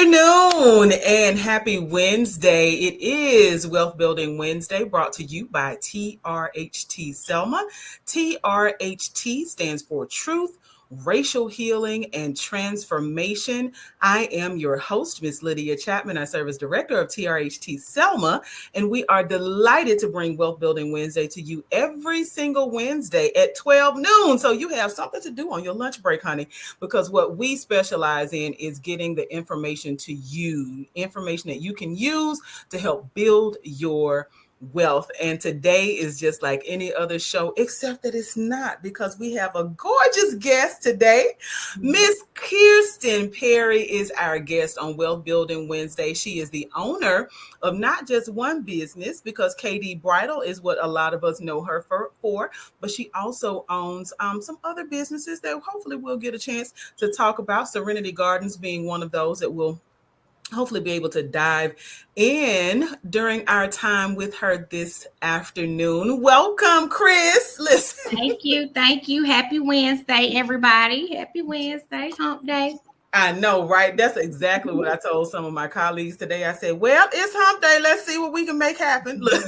afternoon and happy Wednesday. It is Wealth Building Wednesday brought to you by TRHT Selma. TRHT stands for Truth, Racial Healing, and Transformation. I am your host, Miss Lydia Chapman. I serve as director of TRHT Selma, and we are delighted to bring Wealth Building Wednesday to you every single Wednesday at 12 noon. So you have something to do on your lunch break, honey, because what we specialize in is getting the information to you, information that you can use to help build your wealth. And today is just like any other show, except that it's not, because we have a gorgeous guest today. Miss Kirsten Perry is our guest on Wealth Building Wednesday. She is the owner of not just one business, because Bridal is what a lot of us know her for, but she also owns some other businesses that hopefully we'll get a chance to talk about. Serenity Gardens being one of those that we'll hopefully be able to dive in during our time with her this afternoon. Welcome, Chris. Listen. Thank you. Happy Wednesday, everybody. Happy Wednesday, hump day. I know, right? That's exactly what I told some of my colleagues today. I said, well, it's hump day. Let's see what we can make happen. Look.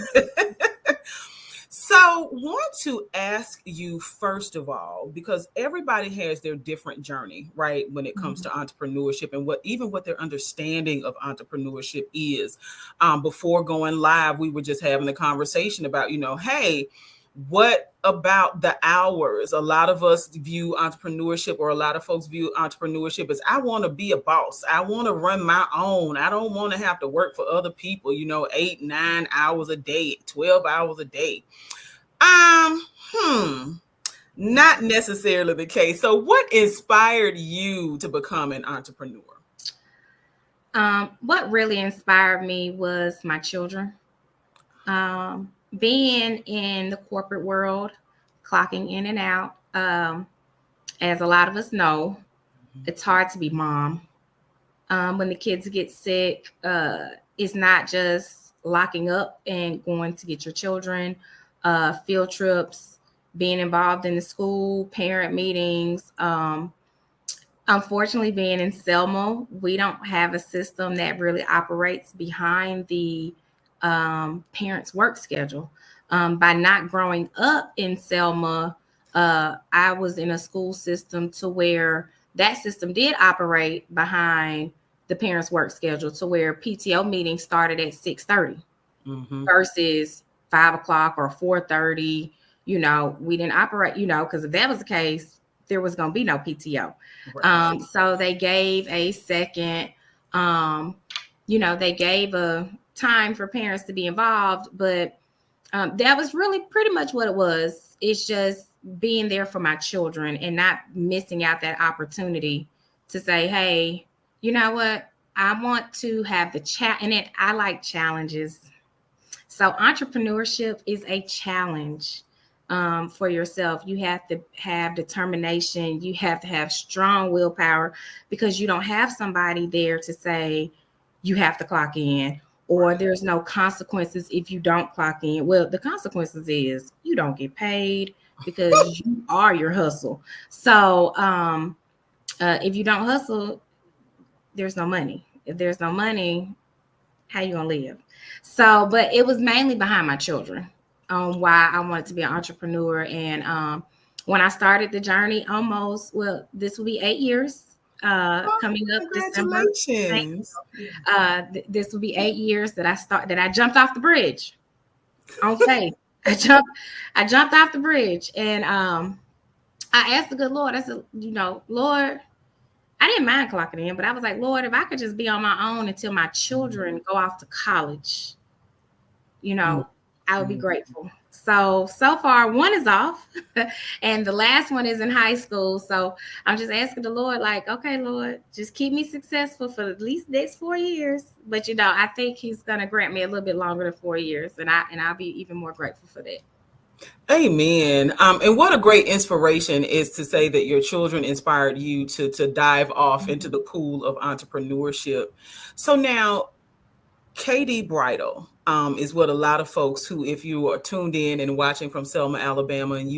So want to ask you, first of all, because everybody has their different journey, right, when it comes to entrepreneurship and what their understanding of entrepreneurship is. Before going live, we were just having a conversation about, hey, what about the hours? A lot of us view entrepreneurship, or a lot of folks view entrepreneurship as, I want to be a boss. I want to run my own. I don't want to have to work for other people, 8, 9 hours a day, 12 hours a day. Not necessarily the case. So what inspired you to become an entrepreneur? What really inspired me was my children. Being in the corporate world, clocking in and out, as a lot of us know, it's hard to be mom. When the kids get sick, it's not just locking up and going to get your children, field trips, being involved in the school, parent meetings. Unfortunately, being in Selma, we don't have a system that really operates behind the parents' work schedule. By not growing up in Selma, I was in a school system to where that system did operate behind the parents' work schedule, to where PTO meetings started at 6:30 versus 5 o'clock or 4:30. We didn't operate, because if that was the case, there was going to be no PTO. Right. So they gave a second, they gave a time for parents to be involved, but that was really pretty much what it was. It's just being there for my children and not missing out that opportunity to say, hey, you know what? I want to have the and I like challenges. So entrepreneurship is a challenge for yourself. You have to have determination. You have to have strong willpower, because you don't have somebody there to say you have to clock in, or there's no consequences if you don't clock in. Well, the consequences is you don't get paid, because you are your hustle. So if you don't hustle, there's no money. If there's no money, how you gonna live? So, but it was mainly behind my children on why I wanted to be an entrepreneur. And when I started the journey, this will be 8 years. Coming up December. This will be 8 years that I jumped off the bridge. Okay. I jumped off the bridge, and I asked the good Lord, I said, Lord, I didn't mind clocking in, but I was like, Lord, if I could just be on my own until my children go off to college, I would be grateful. So far, one is off and the last one is in high school. So I'm just asking the Lord, like, okay, Lord, just keep me successful for at least next 4 years. But, I think he's going to grant me a little bit longer than 4 years. And I'll be even more grateful for that. Amen. And what a great inspiration is to say that your children inspired you to dive off into the pool of entrepreneurship. So now, Bridal is what a lot of folks who, if you are tuned in and watching from Selma, Alabama, and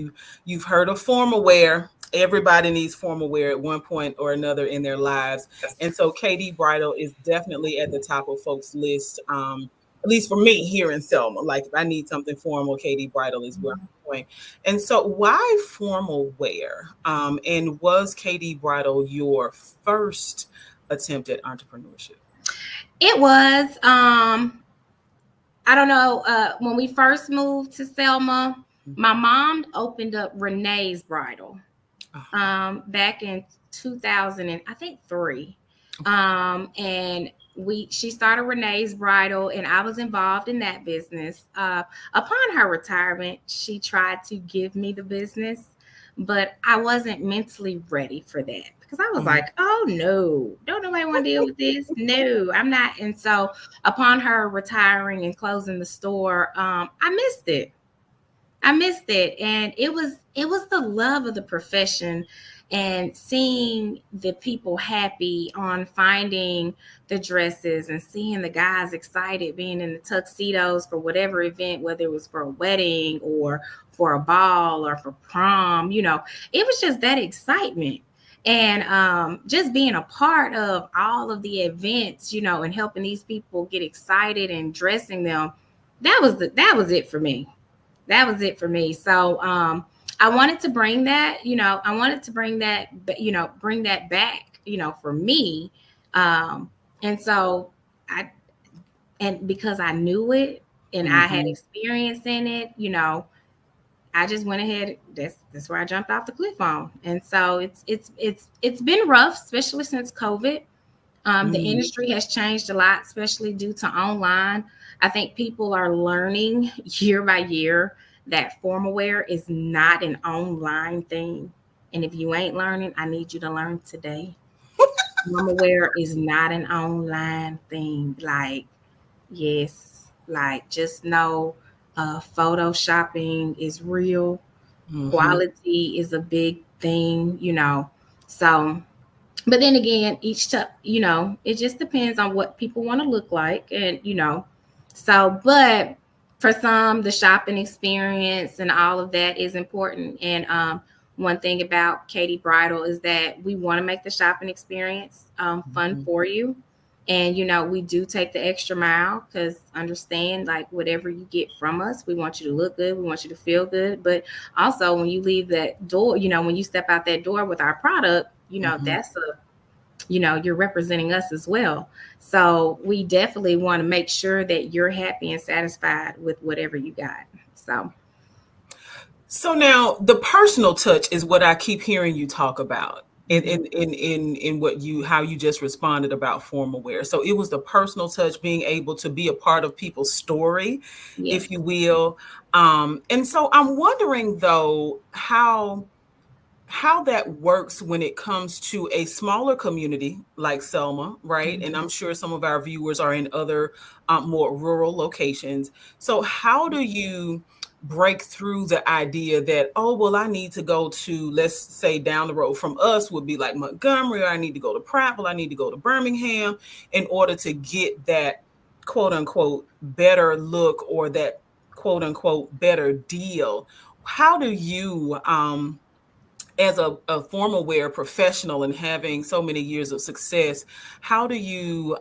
you've heard of formal wear, Everybody needs formal wear at one point or another in their lives. And so KD Bridal is definitely at the top of folks' list. At least for me here in Selma. Like if I need something formal, KD Bridal is where I'm going. And so why formal wear? And was KD Bridal your first attempt at entrepreneurship? It was. I don't know. When we first moved to Selma, my mom opened up Renee's Bridal back in 2000 and I think 3. And she started Renee's Bridal, and I was involved in that business. Upon her retirement, she tried to give me the business, but I wasn't mentally ready for that because I was like, oh no, don't nobody want to deal with this. No, I'm not. And so upon her retiring and closing the store, I missed it. And it was the love of the profession and seeing the people happy on finding the dresses and seeing the guys excited being in the tuxedos for whatever event, whether it was for a wedding or for a ball or for prom. It was just that excitement. And just being a part of all of the events, and helping these people get excited and dressing them, that was it for me. That was it for me. So I wanted to bring that, bring that back, for me. And so and because I knew it and I had experience in it, I just went ahead. That's where I jumped off the cliff on. And so it's been rough, especially since COVID. The industry has changed a lot, especially due to online. I think people are learning year by year that formal wear is not an online thing. And if you ain't learning, I need you to learn today. Formal wear is not an online thing. Like, yes, like just know photoshopping is real. Quality is a big thing, So but then again, it just depends on what people want to look like. And, but for some, the shopping experience and all of that is important. And one thing about KD Bridal is that we want to make the shopping experience fun for you. And, we do take the extra mile because understand, like, whatever you get from us, we want you to look good. We want you to feel good. But also when you leave that door, when you step out that door with our product, that's you're representing us as well. So we definitely want to make sure that you're happy and satisfied with whatever you got. So now the personal touch is what I keep hearing you talk about in how you just responded about formal wear. So it was the personal touch, being able to be a part of people's story, Yes. if you will. And so I'm wondering though how that works when it comes to a smaller community like Selma, right? And I'm sure some of our viewers are in other more rural locations. So how do you break through the idea that, oh, well, I need to go to, let's say down the road from us would be like Montgomery, or I need to go to Prattville, I need to go to Birmingham in order to get that quote unquote better look or that quote unquote better deal? How do you, as a formal wear professional and having so many years of success, how do you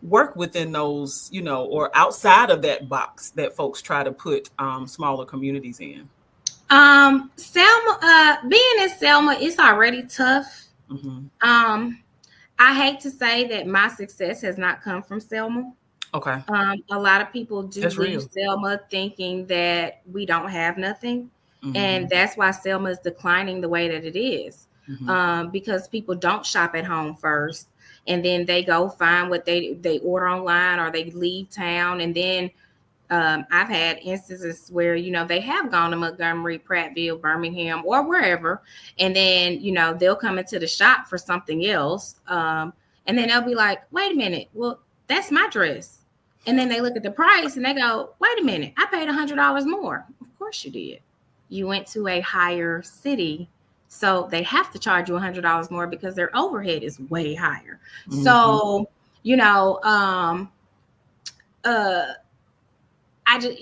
work within those, or outside of that box that folks try to put smaller communities in? Selma, being in Selma, it's already tough. I hate to say that my success has not come from Selma. Okay. A lot of people do That's leave real. Selma thinking that we don't have nothing. And that's why Selma is declining the way that it is. Because people don't shop at home first. And then they go find what they order online, or they leave town. And then I've had instances where, they have gone to Montgomery, Prattville, Birmingham, or wherever. And then, they'll come into the shop for something else. And then they'll be like, wait a minute, well, that's my dress. And then they look at the price and they go, wait a minute, I paid $100 more. Of course you did. You went to a higher city, so they have to charge you $100 more because their overhead is way higher. So, I just,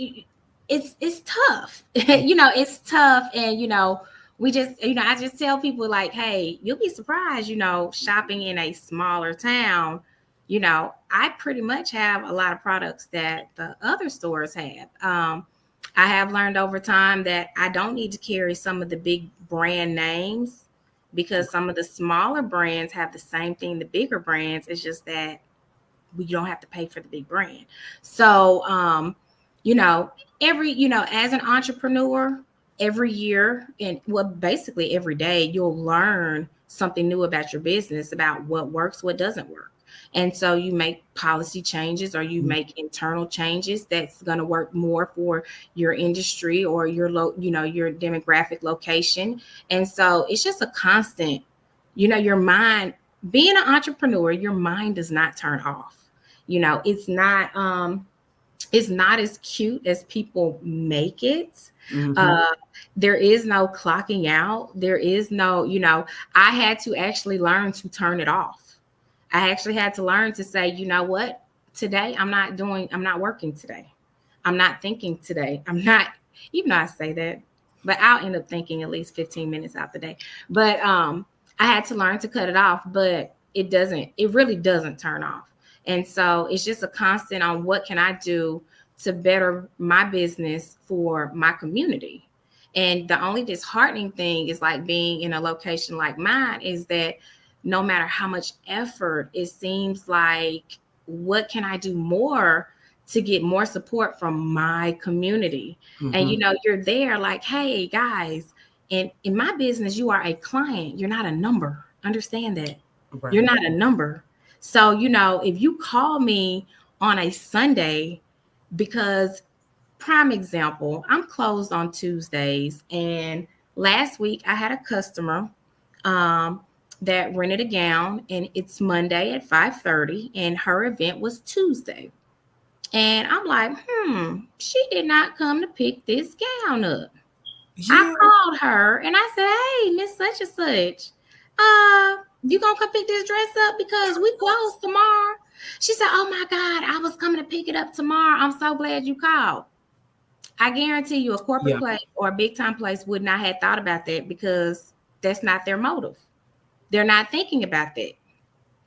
it's tough. It's tough. And, We just, I just tell people like, hey, you'll be surprised, shopping in a smaller town, I pretty much have a lot of products that the other stores have. I have learned over time that I don't need to carry some of the big brand names because some of the smaller brands have the same thing, the bigger brands. It's just that we don't have to pay for the big brand. So, you know, as an entrepreneur, every year and well, basically every day, you'll learn something new about your business, about what works, what doesn't work. And so you make policy changes or you make internal changes that's going to work more for your industry or your demographic location. And so it's just a constant, your mind, being an entrepreneur, your mind does not turn off. It's not as cute as people make it. There is no clocking out. There is no, I had to actually learn to turn it off. I actually had to learn to say, you know what, today I'm not working today. I'm not thinking today. I'm not, even though I say that, but I'll end up thinking at least 15 minutes out the day. But I had to learn to cut it off, but it really doesn't turn off. And so it's just a constant on what can I do to better my business for my community. And the only disheartening thing is like being in a location like mine is that no matter how much effort, it seems like what can I do more to get more support from my community? And you're there like, hey guys, in my business, you are a client. You're not a number. Understand that. Right. You're not a number. So, if you call me on a Sunday, because prime example, I'm closed on Tuesdays. And last week I had a customer that rented a gown, and it's Monday at 5:30 and her event was Tuesday. And I'm like, she did not come to pick this gown up. Yeah. I called her and I said, hey, Miss Such and Such, you gonna come pick this dress up because we close tomorrow? She said, oh my God, I was coming to pick it up tomorrow. I'm so glad you called. I guarantee you a corporate place or a big time place would not have thought about that because that's not their motive. They're not thinking about that.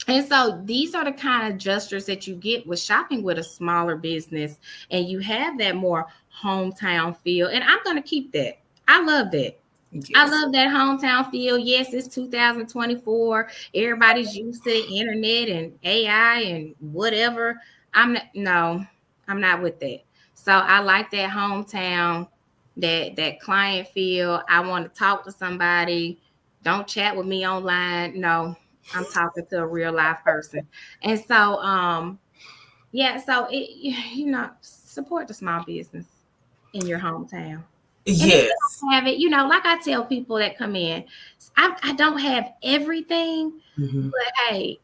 And so these are the kind of gestures that you get with shopping with a smaller business, and you have that more hometown feel. And I'm going to keep that. I love that. Yes. I love that hometown feel. Yes, it's 2024. Everybody's used to the internet and AI and whatever. I'm not with that. So I like that hometown, that client feel. I want to talk to somebody. Don't chat with me online. No, I'm talking to a real life person. And so, so support the small business in your hometown. Yes. And if you don't have it, like I tell people that come in, I don't have everything, but hey,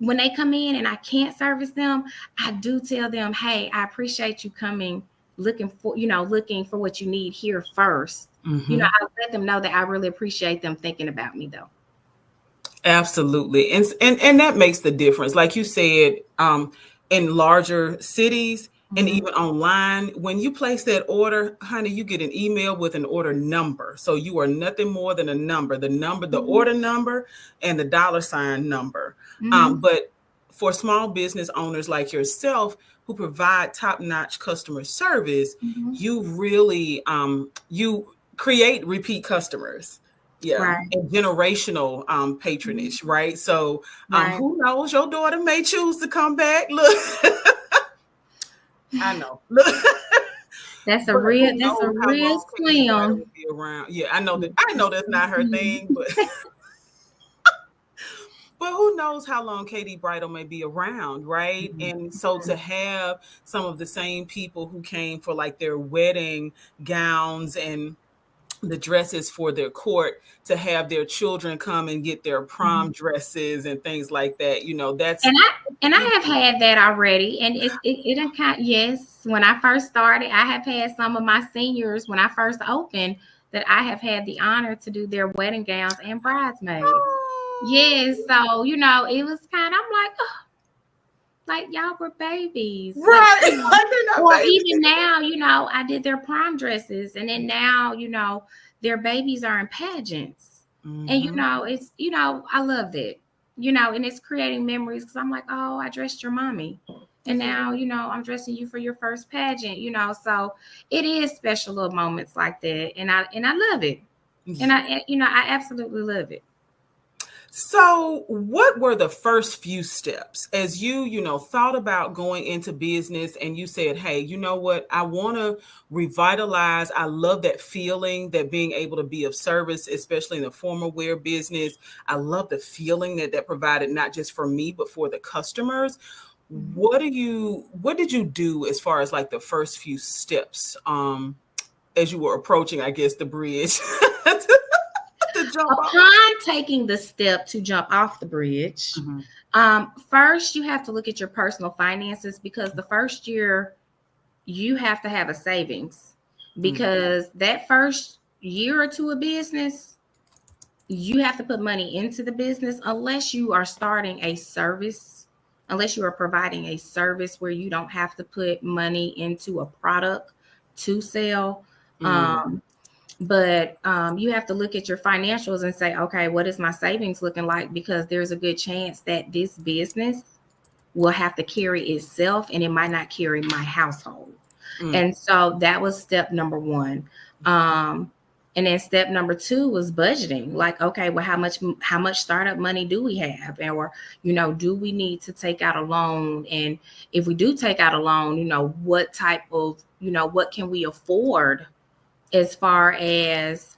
when they come in and I can't service them, I do tell them, hey, I appreciate you coming, looking for what you need here first. I let them know that I really appreciate them thinking about me though. Absolutely. And that makes the difference. Like you said, in larger cities and even online, when you place that order, honey, you get an email with an order number. So you are nothing more than a number, the order number and the $ number. But for small business owners like yourself who provide top-notch customer service, you really, you create repeat customers. Yeah, right. And generational patronage, right? So who knows, your daughter may choose to come back. Look, I know. That's a real slim. Yeah, I know that's not her thing, but but who knows how long KD Bridal may be around, right? And so to have some of the same people who came for like their wedding gowns and the dresses for their court, to have their children come and get their prom dresses and things like that, that's and I have had that already, and it kind yes. When I first started, I have had some of my seniors when I first opened that I have had the honor to do their wedding gowns and bridesmaids. Yes, so it was kind of, I'm like, oh, Like y'all were babies. Like, Right. Like they're not or babies even anymore. now, I did their prom dresses, and then now, their babies are in pageants. And Mm-hmm. it's, I love that. And it's creating memories because I'm like, oh, I dressed your mommy. And Yeah. now, I'm dressing you for your first pageant, so it is special little moments like that. And I love it. And Yeah. I absolutely love it. So, what were the first few steps as you thought about going into business and you said, "Hey, you know what? I want to revitalize. I love that feeling that being able to be of service, especially in the formal wear business. I love the feeling that provided not just for me but for the customers." Mhm. What did you do as far as like the first few steps as you were approaching, I guess, the bridge to jump off? Upon taking the step to jump off the bridge, Mhm. first you have to look at your personal finances, because the first year you have to have a savings, Mm. because that first year or two of business, you have to put money into the business unless you are starting a service, unless you are providing a service where you don't have to put money into a product to sell. Mm. Um, but you have to look at your financials and say, okay, what is my savings looking like? Because there's a good chance that this business will have to carry itself and it might not carry my household. Mm. And so that was step number one. Um, and then step number two was budgeting. Like, okay, well, how much startup money do we have? Or, do we need to take out a loan? And if we do take out a loan, what type of, what can we afford as far as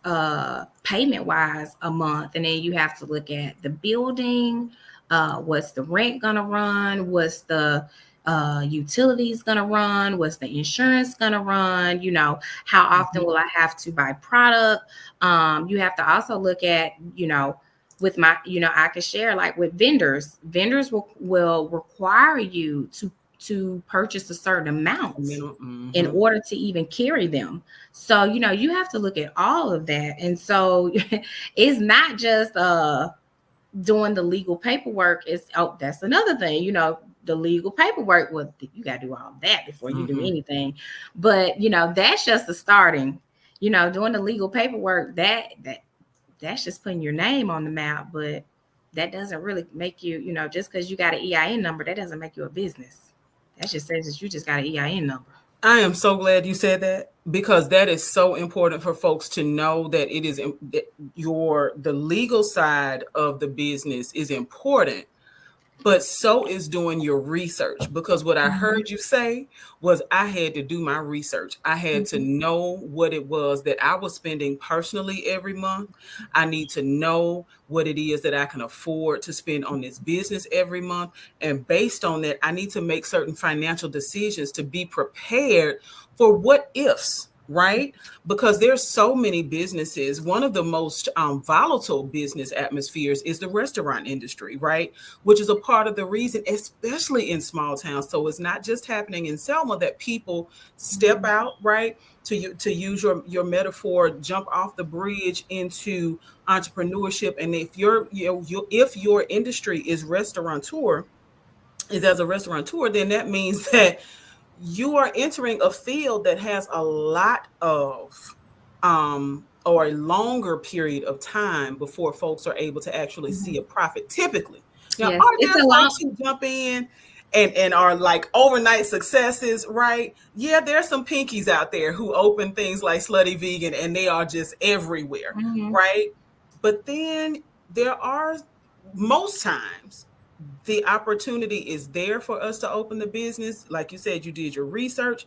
payment wise a month? And then you have to look at the building, what's the rent gonna run, what's the utilities gonna run, what's the insurance gonna run, how often Mhm. will I have to buy product. You have to also look at, with my, I could share, like, with vendors will require you to purchase a certain amount in Mhm. order to even carry them. So, you have to look at all of that. And so it's not just doing the legal paperwork. It's, oh, that's another thing, the legal paperwork. Well, you got to do all that before you do Mhm. anything. But, that's just the starting, doing the legal paperwork, that's just putting your name on the map. But that doesn't really make you, just because you got an EIN number, that doesn't make you a business. That just says that you just got an EIN number. I am so glad you said that because that is so important for folks to know that it is that the legal side of the business is important, but so is doing your research, because what I Mhm. heard you say was I had to do my research. I had to Mhm. know what it was that I was spending personally every month. I need to know what it is that I can afford to spend on this business every month. And based on that, I need to make certain financial decisions to be prepared for what ifs, right? Because there's so many businesses. One of the most volatile business atmospheres is the restaurant industry, right? Which is a part of the reason, especially in small towns. So it's not just happening in Selma that people step Mhm. out, right? To use your metaphor, jump off the bridge into entrepreneurship. And if if your industry is as a restaurateur, then that means that you are entering a field that has a lot of or a longer period of time before folks are able to actually see a Mhm. profit typically. Now, Yes, are it's there a long. folks who jump in and are like overnight successes, right? Yeah, there's some pinkies out there who open things like Slutty Vegan and they are just everywhere, Mhm. right? But then there are most times the opportunity is there for us to open the business. Like you said, you did your research,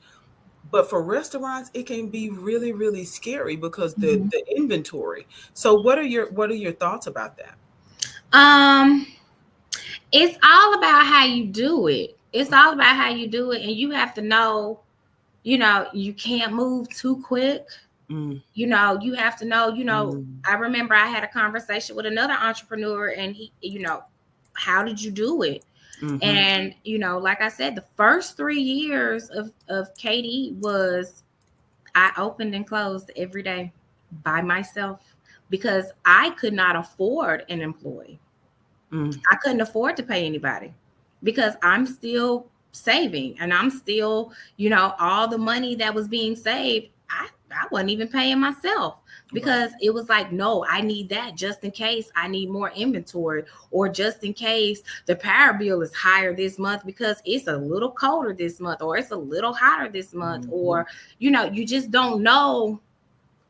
but for restaurants, it can be really, really scary because Mhm. the inventory. So what are your thoughts about that? Um, it's all about how you do it. It's all about how you do it, and you have to know. You can't move too quick. Mm, You have to know. mm, I remember I had a conversation with another entrepreneur, and he, how did you do it? mm-hmm, And like I said, the first 3 years of Katie was, I opened and closed every day by myself because I could not afford an employee. mm, I couldn't afford to pay anybody. because I'm still saving and I'm still, you know, all the money that was being saved, I wasn't even paying myself Right. because it was like, no, I need that just in case I need more inventory, or just in case the power bill is higher this month because it's a little colder this month, or it's a little hotter this month, Mm-hmm. or, you know, you just don't know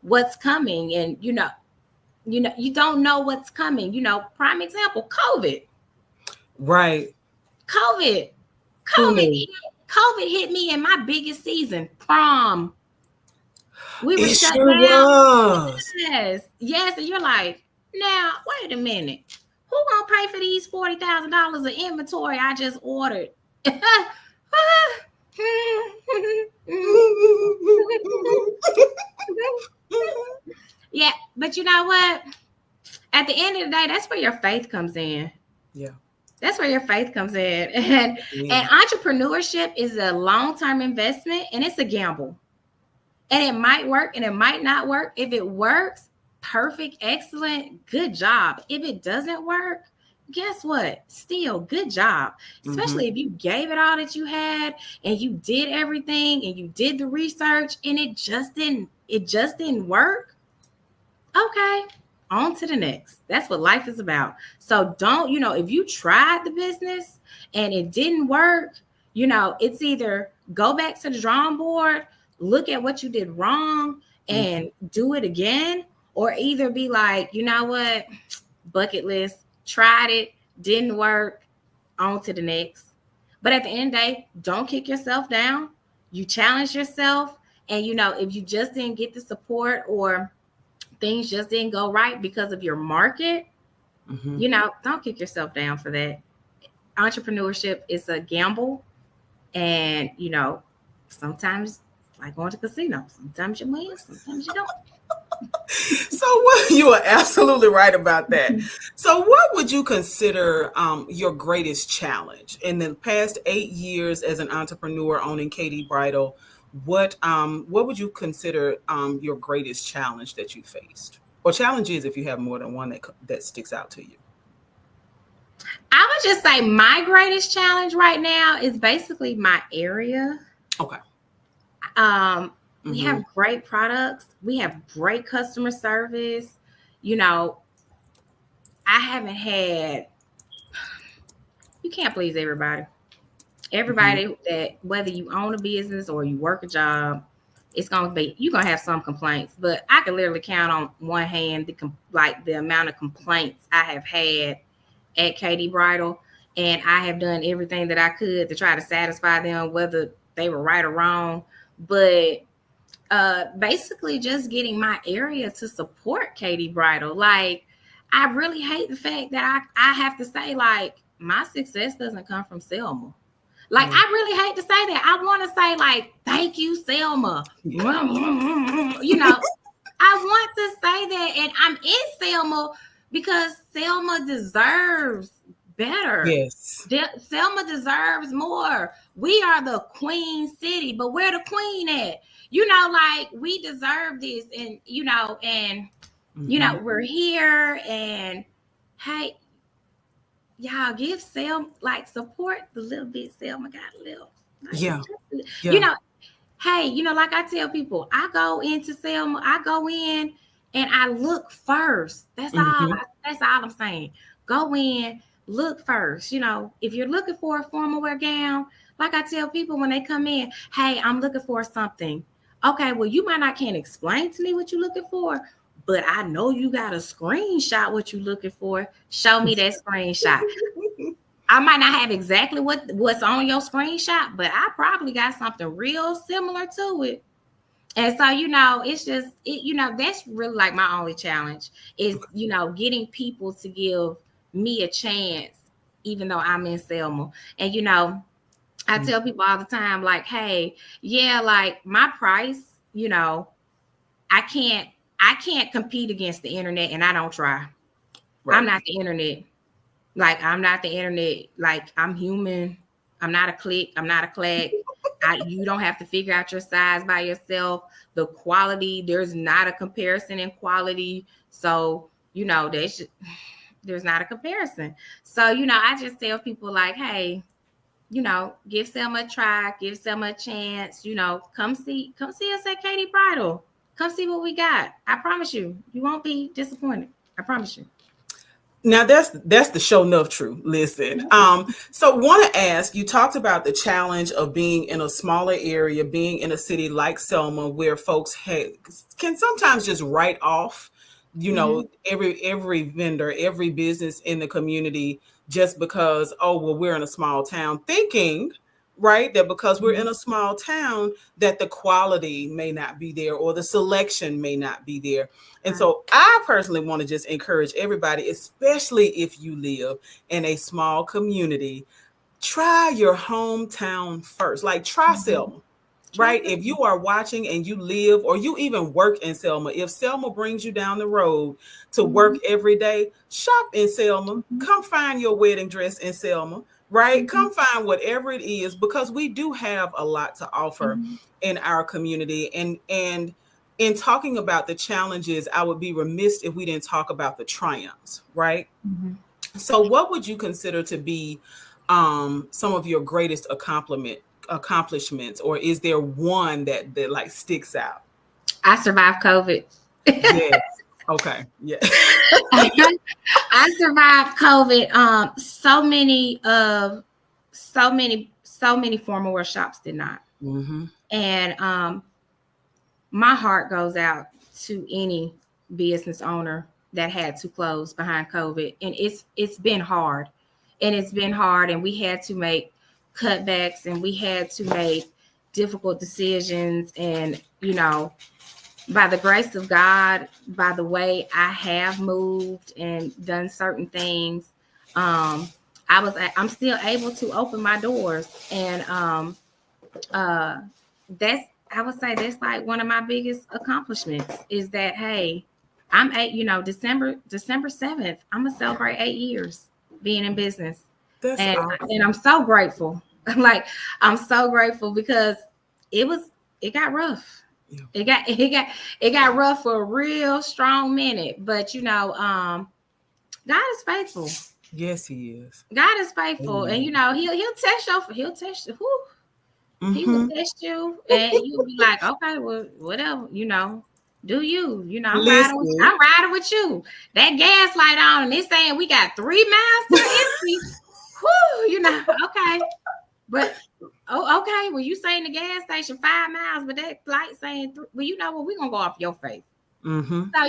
what's coming. And, you don't know what's coming. You know, prime example, Right. COVID. Who COVID knew? hit, COVID hit me in my biggest season, prom. We were It shut sure down. was. Yes, yes, and you're like, now wait a minute, who gonna pay for these $40,000 of inventory I just ordered? Yeah, but you know what? At the end of the day, that's where your faith comes in. Yeah. That's where your faith comes in, and Yeah. entrepreneurship is a long term investment, and it's a gamble. And it might work and it might not work. If it works, perfect, excellent, good job. If it doesn't work, guess what? Still, good job. Mm-hmm. Especially if you gave it all that you had and you did everything and you did the research and it just didn't work. Okay, on to the next. That's what life is about. So don't, if you tried the business and it didn't work, it's either go back to the drawing board, look at what you did wrong Mm-hmm. and do it again, or either be like, you know what, bucket list, tried it, didn't work, on to the next. But at the end of the day, don't kick yourself down. You challenge yourself. And, if you just didn't get the support, or things just didn't go right because of your market, Mm-hmm. don't kick yourself down for that. Entrepreneurship is a gamble. And, sometimes, like going to casino, sometimes you win, sometimes you don't. So what you are absolutely right about that. So what would you consider your greatest challenge in the past 8 years as an entrepreneur owning Katie Bridal? What would you consider your greatest challenge that you faced, or challenges if you have more than one that sticks out to you? I would just say my greatest challenge right now is basically my area. Okay. We Mm-hmm. have great products. We have great customer service. You know, I haven't had, you can't please everybody. Mm-hmm. Everybody, that whether you own a business or you work a job, you're gonna have some complaints. But I can literally count on one hand the amount of complaints I have had at Katie Bridal, and I have done everything that I could to try to satisfy them, whether they were right or wrong. But basically just getting my area to support Katie Bridal. Like, I really hate the fact that I have to say, like, my success doesn't come from Selma. Like, Yeah. I really hate to say that. I want to say, like, thank you, Selma. I want to say that. And I'm in Selma because Selma deserves better. Yes. Selma deserves more. We are the queen city, but where the queen at? Like, we deserve this. And, Mm-hmm. we're here. And hey, y'all give Selma, like, support the little bit Selma got a little. Like, Yeah. you Yeah. know, hey, like I tell people, I go into Selma, I go in and I look first. Mm-hmm. That's all I'm saying. Go in, look first. If you're looking for a formal wear gown, like I tell people when they come in, hey, I'm looking for something. Okay, well, you might not can't explain to me what you're looking for, but I know you got a screenshot what you're looking for. Show me that screenshot. I might not have exactly what's on your screenshot, but I probably got something real similar to it. And so, it's just that's really like my only challenge is, getting people to give me a chance, even though I'm in Selma. And I tell people all the time, like, hey, yeah, like, my price, I can't I can't compete against the internet, and I don't try. I'm Right. not the internet. Like, I'm not the internet. Like, I'm human. I'm not a click. I'm not a clack. You don't have to figure out your size by yourself. The quality, there's not a comparison in quality. So, there's not a comparison. So, I just tell people, like, hey, give Selma a try, give Selma a chance. Come see us at Katie Bridal. Come see what we got. I promise you, you won't be disappointed. I promise you. Now that's the show enough truth. Listen, so want to ask, you talked about the challenge of being in a smaller area, being in a city like Selma, where folks can sometimes just write off, Mm-hmm. every vendor, every business in the community, just because, oh well, we're in a small town, thinking, right, that because we're Mm-hmm. in a small town, that the quality may not be there or the selection may not be there. And Right. so I personally want to just encourage everybody, especially if you live in a small community, try your hometown first. Like, try Mm-hmm. Selma, Try right? If something. you are watching and you live or you even work in Selma, if Selma brings you down the road to work Mm-hmm. every day, shop in Selma. Mm-hmm. Come find your wedding dress in Selma, right? Mm-hmm. Come find whatever it is, because we do have a lot to offer Mm-hmm. in our community. And in talking about the challenges, I would be remiss if we didn't talk about the triumphs, right? Mm-hmm. So, what would you consider to be some of your greatest accomplishments, or is there one that like sticks out? I survived COVID. Yes. Okay. Yeah. I survived COVID. So many formal wear shops did not. Mm-hmm. And my heart goes out to any business owner that had to close behind COVID. And it's been hard. And it's been hard. And we had to make cutbacks and we had to make difficult decisions. And, by the grace of God, by the way I have moved and done certain things, um, I'm still able to open my doors. And uh, that's I would say that's like one of my biggest accomplishments is that, hey, I'm December 7th, I'm gonna celebrate 8 years being in business. That's And awesome. I'm so grateful. Like, I'm so grateful because it was it got rough. Yeah. It got rough for a real strong minute. But God is faithful. Yes, he is. God is faithful. And Amen. he'll test you. Whew, he will Mm-hmm. test you, and you'll be like, okay, well, whatever, do you, Listen, I'm riding with you. That gas light on, and it's saying we got 3 miles to the empty. Whoo, okay. But, oh, okay, well, you saying the gas station 5 miles, but that light saying well, you know what, we're gonna go off your faith. mm-hmm. So,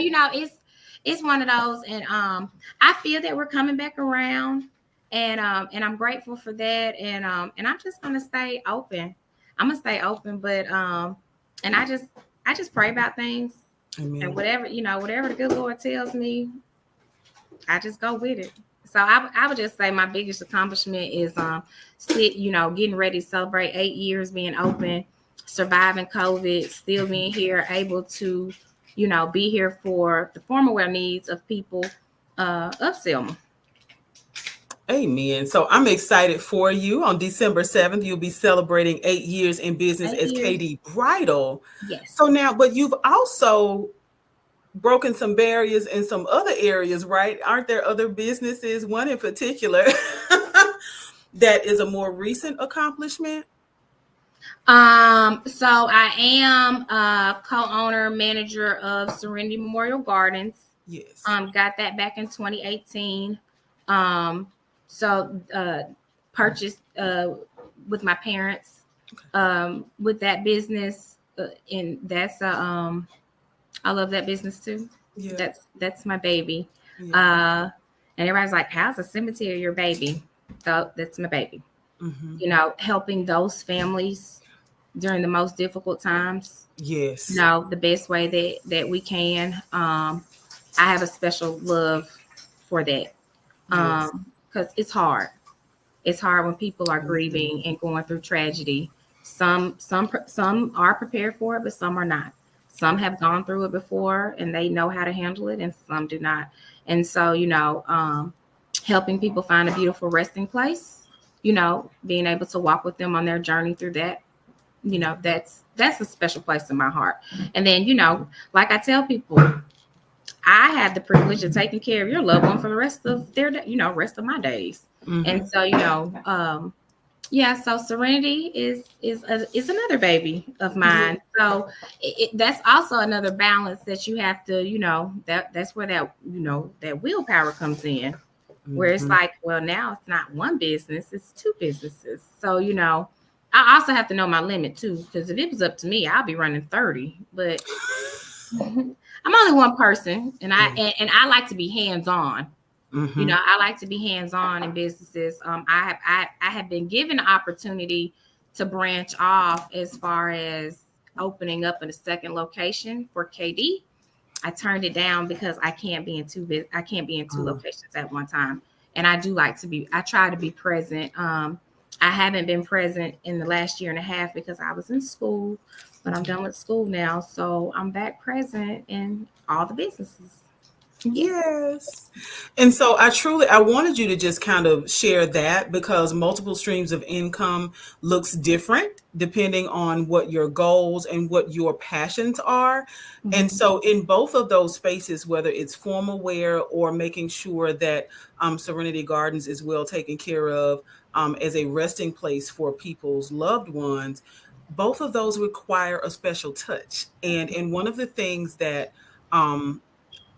it's one of those. And I feel that we're coming back around, and I'm grateful for that. And I'm just gonna stay open. I'm gonna stay open, but and I just pray about things, and Amen. whatever the good Lord tells me, I just go with it. So I would just say my biggest accomplishment is getting ready to celebrate 8 years being open, surviving COVID, still being here, able to, be here for the formal wear needs of people of Selma. Amen. So I'm excited for you. On December 7th, you'll be celebrating 8 years in business Eight as years. Katie Bridal. Yes. So now, but you've also broken some barriers in some other areas, right? Aren't there other businesses, one in particular, that is a more recent accomplishment? So I am co-owner manager of Serenity Memorial Gardens. Yes. Got that back in 2018. Um, so purchased with my parents with that business, and that's I love that business too. Yeah. That's my baby. Yeah. And everybody's like, "How's a cemetery your baby?" So that's my baby. Mm-hmm. Helping those families during the most difficult times. Yes. The best way that we can. I have a special love for that Yes. because it's hard. It's hard when people are Mhm. grieving and going through tragedy. Some are prepared for it, but some are not. Some have gone through it before and they know how to handle it, and some do not. And so, helping people find a beautiful resting place, being able to walk with them on their journey through that, that's a special place in my heart. And then, like I tell people, I had the privilege of taking care of your loved one for the rest of my days. Mhm. And so, Yeah, so Serenity is another baby of Yeah. mine. So that's also another balance that you have to, that's where that willpower comes in, where it's Mm-hmm. like, well, now it's not one business, it's two businesses. So, I also have to know my limit too, because if it was up to me, I'll be running 30. But I'm only one person, and I Yeah. and I like to be hands on. Mm-hmm. I like to be hands on in businesses. I have been given the opportunity to branch off as far as opening up in a second location for KD. I turned it down because I can't be in two locations at one time. And I do like to be. I try to be present. I haven't been present in the last year and a half because I was in school, but I'm done with school now, so I'm back present in all the businesses. Yeah. Yes. And so I wanted you to just kind of share that because multiple streams of income looks different depending on what your goals and what your passions are. And Mhm. so in both of those spaces, whether it's formal wear or making sure that Serenity Gardens is well taken care of as a resting place for people's loved ones, both of those require a special touch. And one of the things that um,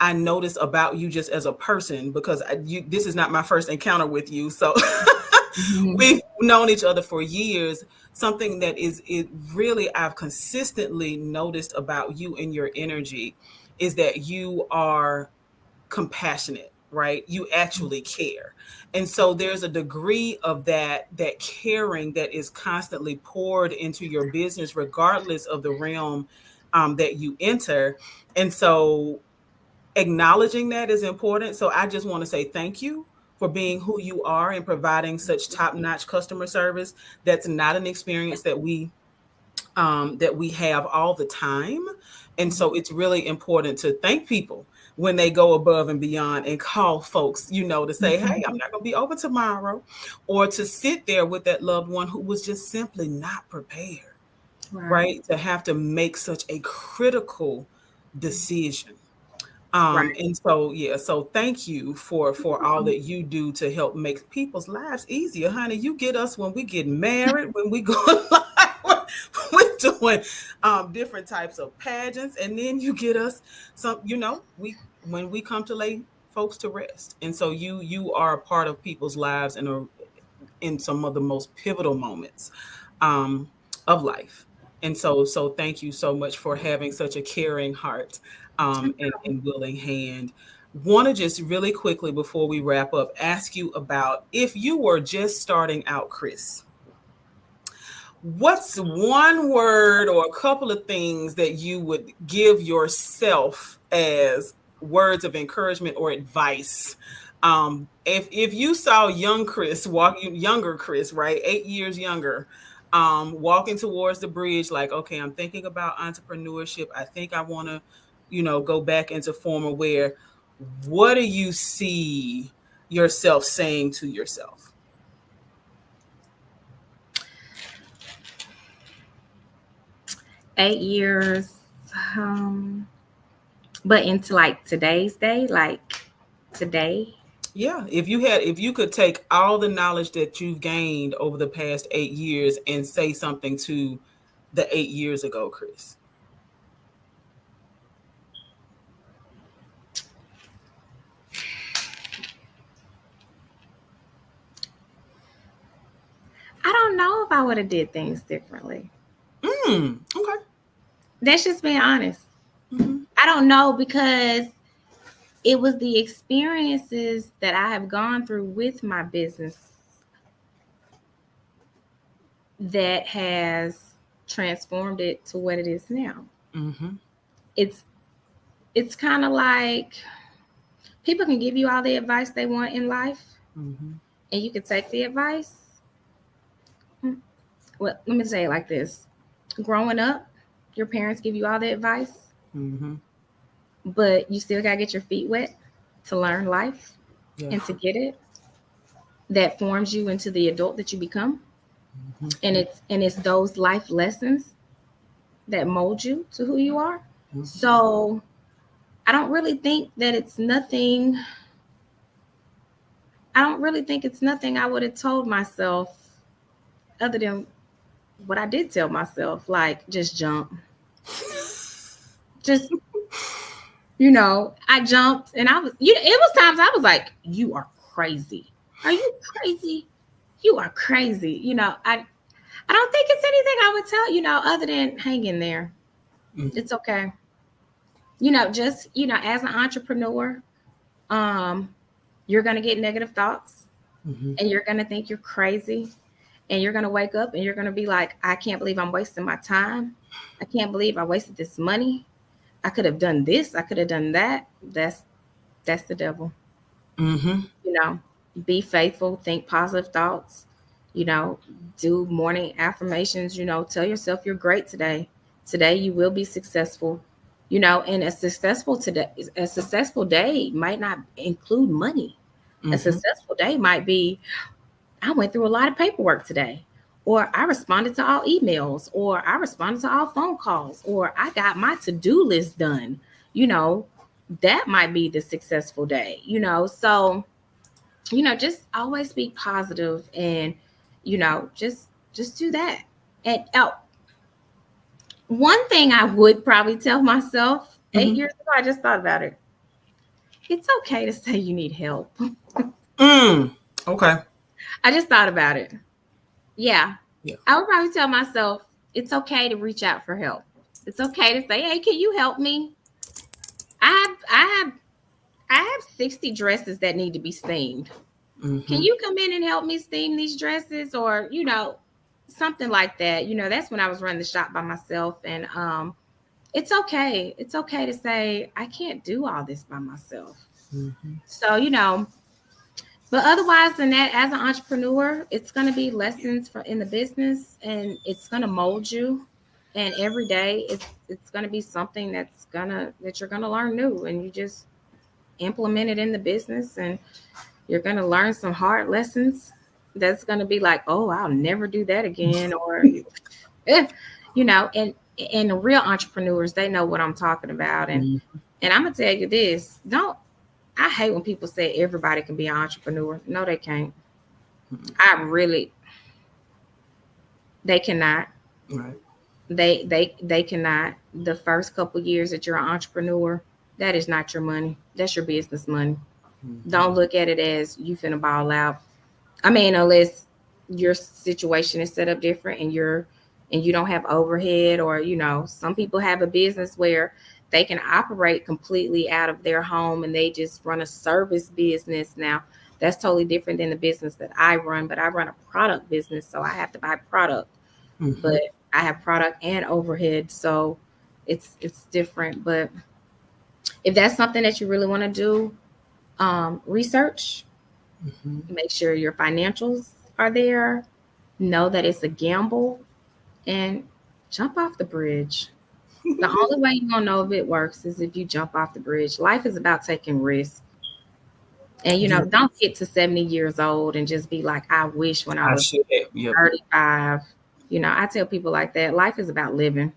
I notice about you just as a person because this is not my first encounter with you. So Mhm. we've known each other for years. Something that is it really I've consistently noticed about you and your energy is that you are compassionate, right? You actually care. And so there's a degree of that caring that is constantly poured into your business regardless of the realm that you enter. And so acknowledging that is important. So I just want to say thank you for being who you are and providing such top-notch customer service. That's not an experience that we have all the time. And so it's really important to thank people when they go above and beyond and call folks, to say, hey, I'm not going to be over tomorrow, or to sit there with that loved one who was just simply not prepared, Right. right? To have to make such a critical decision. Right. And so yeah, so thank you for all that you do to help make people's lives easier, honey. You get us when we get married, when we go live, we're doing different types of pageants, and then you get us some, we when we come to lay folks to rest. And so you are a part of people's lives and are in some of the most pivotal moments um, of life. And so thank you so much for having such a caring heart and willing hand. Want to just really quickly before we wrap up ask you about if you were just starting out, Chris. What's one word or a couple of things that you would give yourself as words of encouragement or advice? If you saw young Chris walking, younger Chris, right, 8 years younger, walking towards the bridge, like, okay, I'm thinking about entrepreneurship. I think I want to, go back into formal wear. What do you see yourself saying to yourself? 8 years. Um, but into like today's day, like today. Yeah, if you could take all the knowledge that you've gained over the past 8 years and say something to the 8 years ago, Chris. I don't know if I would have did things differently. Okay. That's just being honest. Hmm. I don't know because it was the experiences that I have gone through with my business that has transformed it to what it is now. Hmm. It's it's kind of like people can give you all the advice they want in life Hmm. and you can take the advice. Well, let me say it like this. Growing up, your parents give you all the advice, Hmm. but you still got to get your feet wet to learn life Yeah. and to get it. That forms you into the adult that you become. Hmm. And it's those life lessons that mold you to who you are. Hmm. So I don't really think that it's nothing. I don't really think it's nothing I would have told myself other than what I did tell myself, like just jump. Just, I jumped and I was, it was times I was like, you are crazy. Are you crazy? You are crazy. I don't think it's anything I would tell, other than hang in there. It's okay. Just, as an entrepreneur, you're going to get negative thoughts and you're going to think you're crazy and you're going to wake up and you're going to be like, I can't believe I'm wasting my time. I can't believe I wasted this money. I could have done this. I could have done that. That's the devil. Be faithful, think positive thoughts, do morning affirmations, tell yourself you're great today. Today you will be successful. And a successful day might not include money. A successful day might be, I went through a lot of paperwork today, or I responded to all emails, or I responded to all phone calls, or I got my to-do list done. That might be the successful day, so, just always be positive and, just do that. And one thing I would probably tell myself 8 years ago, I just thought about it. It's okay to say you need help. Okay. I just thought about it. Yeah. I would probably tell myself it's okay to reach out for help. It's okay to say, hey, can you help me? I have 60 dresses that need to be steamed. Can you come in and help me steam these dresses? Or, something like that. That's when I was running the shop by myself. And it's okay. It's okay to say, I can't do all this by myself. So, but otherwise than that, as an entrepreneur, it's going to be lessons in the business, and it's going to mold you. And every day it's going to be something that you're going to learn new, and you just implement it in the business, and you're going to learn some hard lessons. That's going to be like, oh, I'll never do that again. Or, and the real entrepreneurs, they know what I'm talking about. And I'm going to tell you this, I hate when people say everybody can be an entrepreneur. No, they can't. They cannot. Right. They cannot. The first couple years that you're an entrepreneur, that is not your money. That's your business money. Don't look at it as you finna ball out. I mean, unless your situation is set up different and you don't have overhead, or, some people have a business where they can operate completely out of their home and they just run a service business. Now, that's totally different than the business that I run, but I run a product business, so I have to buy product. But I have product and overhead, so it's different. But if that's something that you really want to do, research. Make sure your financials are there. Know that it's a gamble, and jump off the bridge. The only way you're going to know if it works is if you jump off the bridge. Life is about taking risks. And, don't get to 70 years old and just be like, I wish when I was 35. I tell people like that, life is about living.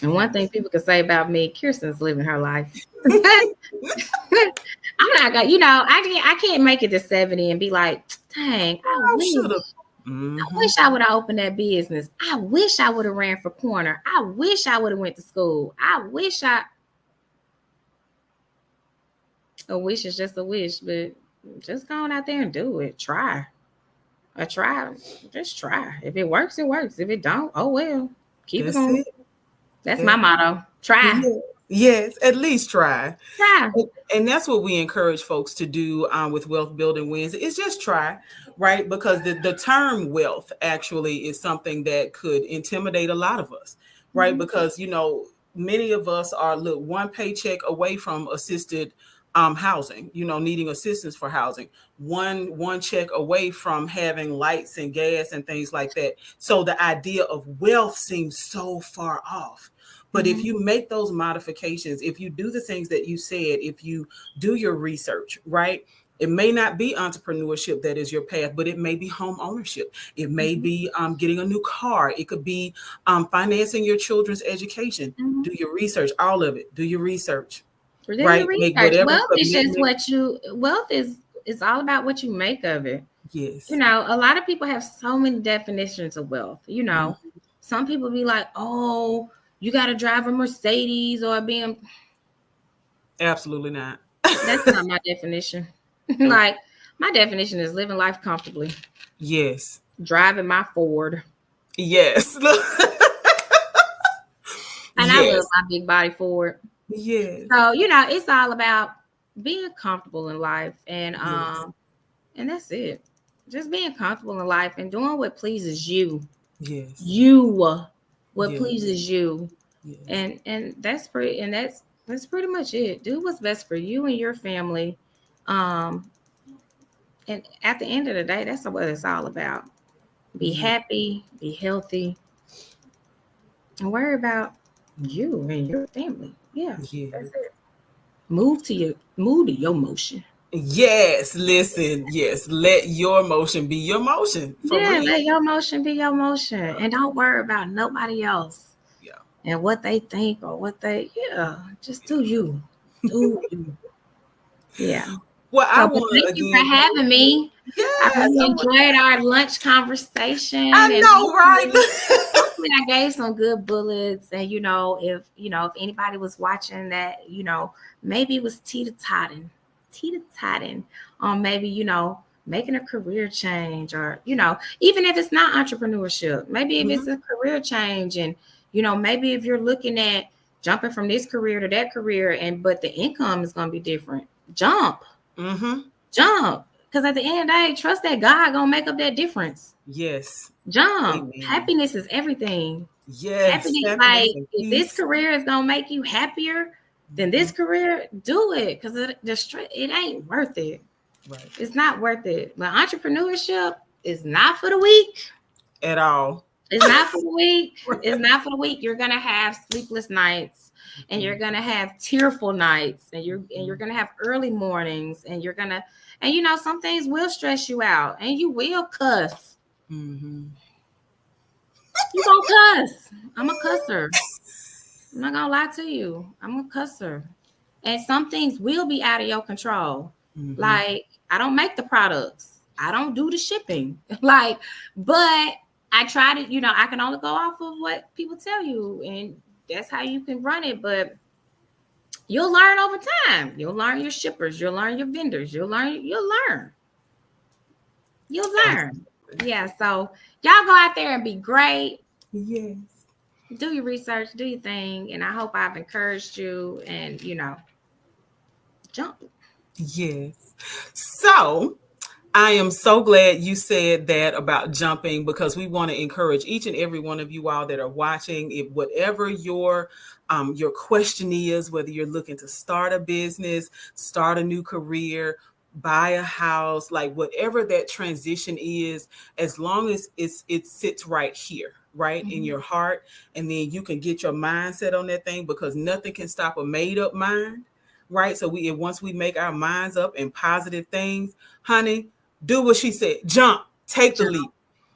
And one thing people can say about me, Kirsten's living her life. I'm not going to, I can't make it to 70 and be like, dang, I wish I would have opened that business. I wish I would have ran for corner. I wish I would have went to school. A wish is just a wish, but just go on out there and do it. Try. Just try. If it works, it works. If it don't, oh well. Keep it going. That's my motto. Try. Yes, at least try. Try. And that's what we encourage folks to do with Wealth Building Wins. Is just try, right? Because the term wealth actually is something that could intimidate a lot of us, right? Because, many of us are one paycheck away from assisted housing, needing assistance for housing, one check away from having lights and gas and things like that. So the idea of wealth seems so far off. But if you make those modifications, if you do the things that you said, if you do your research, right? It may not be entrepreneurship that is your path, but it may be home ownership. It may be getting a new car. It could be financing your children's education. Do your research, all of it. Do your research. Right? Make whatever. Wealth is just wealth is all about what you make of it. Yes. A lot of people have so many definitions of wealth. Some people be like, oh, you got to drive a Mercedes or a BM. Absolutely not. That's not my definition. Nope. Like, my definition is living life comfortably, Yes. driving my Ford. Yes. And I love Yes. my big body Ford. Yes. So, it's all about being comfortable in life, Yes. and that's it. Just being comfortable in life and doing what pleases you. Yes. You what Yes. pleases you. Yes. And that's pretty much it. Do what's best for you and your family. Um and at the end of the day, that's what it's all about. Be Yes. happy, be healthy, and worry about you and your family. Yeah, that's Yes. it. Move to your motion. Yes. Listen. Yes. Let your motion be your motion for Yeah, real. let your motion be your motion. And don't worry about nobody else Yeah. and what they think or just do you. Do you. Yeah. Well, I So, but want to thank you for again. having me. I Yes. really enjoyed our lunch conversation, I and know, right? hopefully I gave some good bullets. And if anybody was watching that, maybe it was teeter totting on maybe making a career change, or even if it's not entrepreneurship, maybe if it's Mhm. a career change, and maybe if you're looking at jumping from this career to that career, and but the income is going to be different, jump Mhm. jump. Because at the end of the day, trust that God gonna make up that difference. Yes. Jump. Amen. Happiness is everything. Yes. Happiness, like Happiness and if this peace. career is gonna make you happier than Mhm. this career, do it. Because it ain't worth it. Right. It's not worth it. But entrepreneurship is not for the weak. At all. It's not for the weak. It's not for the weak. You're gonna have sleepless nights, and you're Mhm. gonna have tearful nights, and you're Mhm. gonna have early mornings, and some things will stress you out, and you will cuss. Mhm. You gonna cuss. I'm a cusser. I'm not gonna lie to you. I'm a cusser. And some things will be out of your control. Mhm. Like, I don't make the products. I don't do the shipping. Like, but I try to, I can only go off of what people tell you, and that's how you can run it. But you'll learn over time. You'll learn your shippers, you'll learn your vendors, you'll learn. You'll learn. Absolutely. Yeah. So y'all go out there and be great. Yes. Do your research, do your thing, and I hope I've encouraged you, and jump. Yes. So I am so glad you said that about jumping, because we want to encourage each and every one of you all that are watching. If whatever your question is, whether you're looking to start a business, start a new career, buy a house, like whatever that transition is, as long as it sits right here, right in Mhm. your heart, and then you can get your mindset on that thing, because nothing can stop a made up mind, right? So once we make our minds up in positive things, honey, do what she said. Jump. Take the Jump. leap.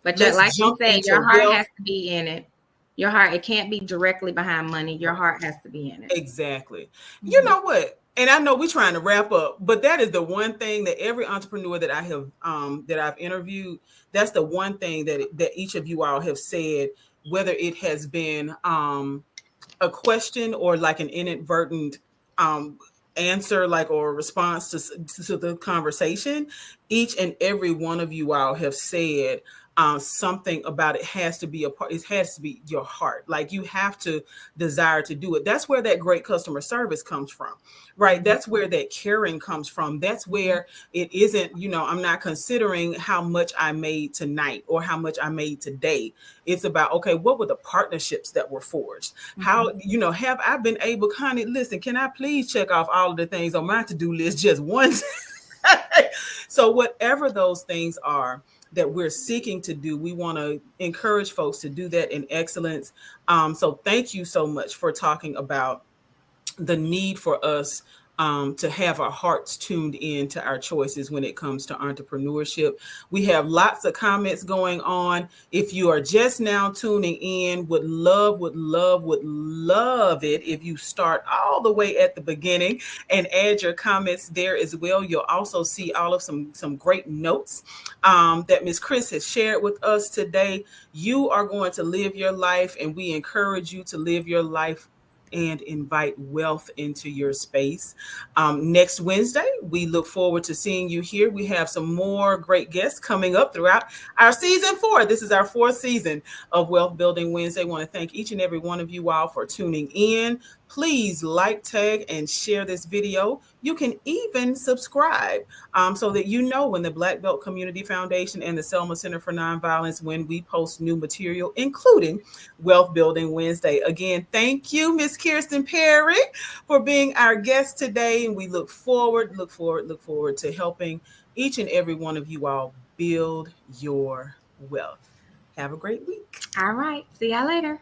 But Let's like you jump said, into your heart wealth. has to be in it. Your heart, it can't be directly behind money. Your Right. heart has to be in it. Exactly. You Mhm. know what? And I know we're trying to wrap up, but that is the one thing that every entrepreneur that I've interviewed, that's the one thing that each of you all have said, whether it has been a question or like an inadvertent um answer, like, or response to the conversation, each and every one of you all have said something about it has to be a part, it has to be your heart, like you have to desire to do it. That's where that great customer service comes from, right? Mhm. That's where that caring comes from. That's Mhm. where it isn't, I'm not considering how much I made tonight or how much I made today. It's about, okay, what were the partnerships that were forged? How, Mhm. have I been able, Connie, listen, can I please check off all of the things on my to-do list just once? So whatever those things are that we're seeking to do, we want to encourage folks to do that in excellence. So thank you so much for talking about the need for us to have our hearts tuned in to our choices when it comes to entrepreneurship. We have lots of comments going on. If you are just now tuning in, would love it if you start all the way at the beginning and add your comments there as well. You'll also see all of some great notes that Miss Chris has shared with us today. You are going to live your life, and we encourage you to live your life and invite wealth into your space. Next Wednesday, we look forward to seeing you here. We have some more great guests coming up throughout our season 4. This is our 4th season of Wealth Building Wednesday. I want to thank each and every one of you all for tuning in. Please like, tag, and share this video. You can even subscribe so that you know when the Black Belt Community Foundation and the Selma Center for Nonviolence, when we post new material, including Wealth Building Wednesday. Again, thank you, Miss Kirsten Perry, for being our guest today. And we look forward to helping each and every one of you all build your wealth. Have a great week. All right. See y'all later.